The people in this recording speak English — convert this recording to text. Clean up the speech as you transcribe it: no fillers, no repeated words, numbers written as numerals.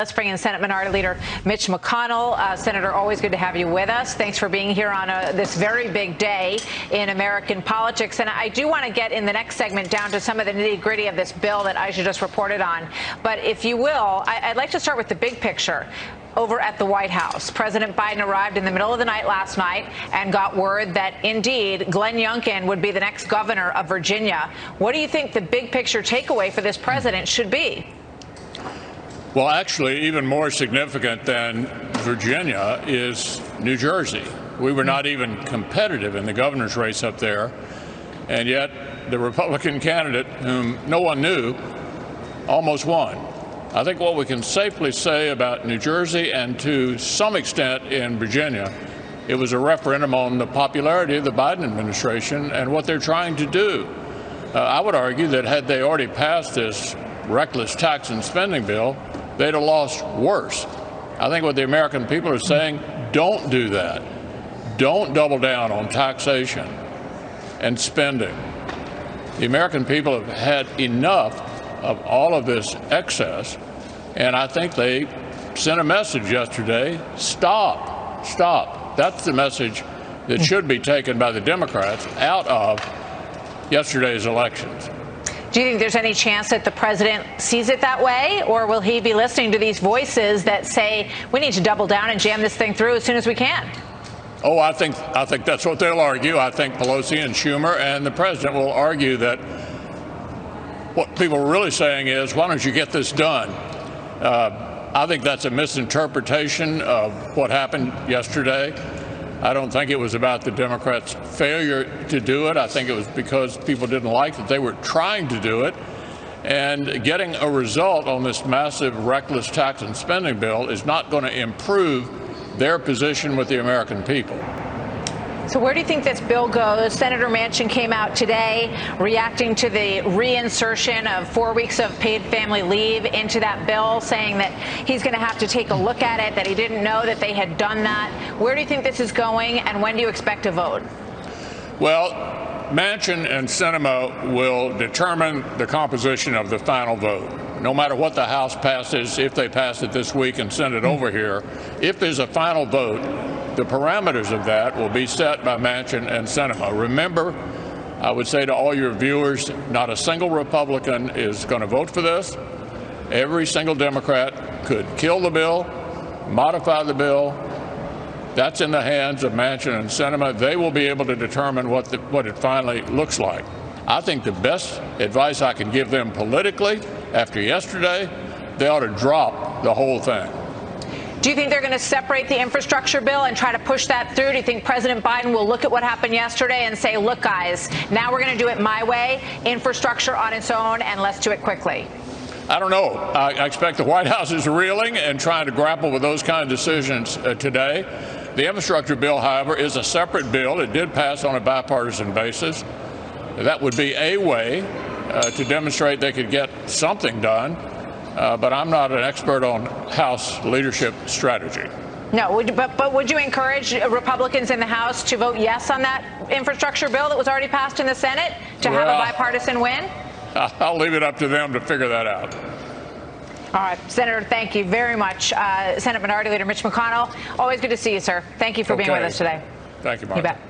Let's bring in Senate Minority Leader Mitch McConnell. Senator, always good to have you with us. Thanks for being here on this very big day in American politics. And I do want to get in the next segment down to some of the nitty-gritty of this bill that Aisha just reported on. But if you will, I'd like to start with the big picture. Over at the White House, President Biden arrived in the middle of the night last night and got word that, indeed, Glenn Youngkin would be the next governor of Virginia. What do you think the big picture takeaway for this president should be? Well, actually, even more significant than Virginia is New Jersey. We were not even competitive in the governor's race up there, and yet the Republican candidate, whom no one knew, almost won. I think what we can safely say about New Jersey and to some extent in Virginia, it was a referendum on the popularity of the Biden administration and what they're trying to do. I would argue that had they already passed this reckless tax and spending bill, they'd have lost worse. I think what the American people are saying, don't do that. Don't double down on taxation and spending. The American people have had enough of all of this excess, and I think they sent a message yesterday, stop, stop. That's the message that should be taken by the Democrats out of yesterday's elections. Do you think there's any chance that the president sees it that way, or will he be listening to these voices that say we need to double down and jam this thing through as soon as we can? Oh, I think that's what they'll argue. I think Pelosi and Schumer and the president will argue that what people are really saying is, why don't you get this done? I think that's a misinterpretation of what happened yesterday. I don't think it was about the Democrats' failure to do it. I think it was because people didn't like that they were trying to do it. And getting a result on this massive, reckless tax and spending bill is not going to improve their position with the American people. So where do you think this bill goes? Senator Manchin came out today reacting to the reinsertion of 4 weeks of paid family leave into that bill, saying that he's going to have to take a look at it, that he didn't know that they had done that. Where do you think this is going, and when do you expect to vote? Well, Manchin and Sinema will determine the composition of the final vote. No matter what the House passes, if they pass it this week and send it over here, if there's a final vote, the parameters of that will be set by Manchin and Sinema. Remember, I would say to all your viewers, not a single Republican is going to vote for this. Every single Democrat could kill the bill, modify the bill. That's in the hands of Manchin and Sinema. They will be able to determine what it finally looks like. I think the best advice I can give them politically after yesterday, they ought to drop the whole thing. Do you think they're going to separate the infrastructure bill and try to push that through? Do you think President Biden will look at what happened yesterday and say, look, guys, now we're going to do it my way, infrastructure on its own, and let's do it quickly? I don't know. I expect the White House is reeling and trying to grapple with those kind of decisions today. The infrastructure bill, however, is a separate bill. It did pass on a bipartisan basis. That would be a way to demonstrate they could get something done. But I'm not an expert on House leadership strategy. No, but would you encourage Republicans in the House to vote yes on that infrastructure bill that was already passed in the Senate to have a bipartisan win? I'll leave it up to them to figure that out. All right, Senator, thank you very much. Senate Minority Leader Mitch McConnell, always good to see you, sir. Thank you for being with us today. Thank you, Mark. You bet.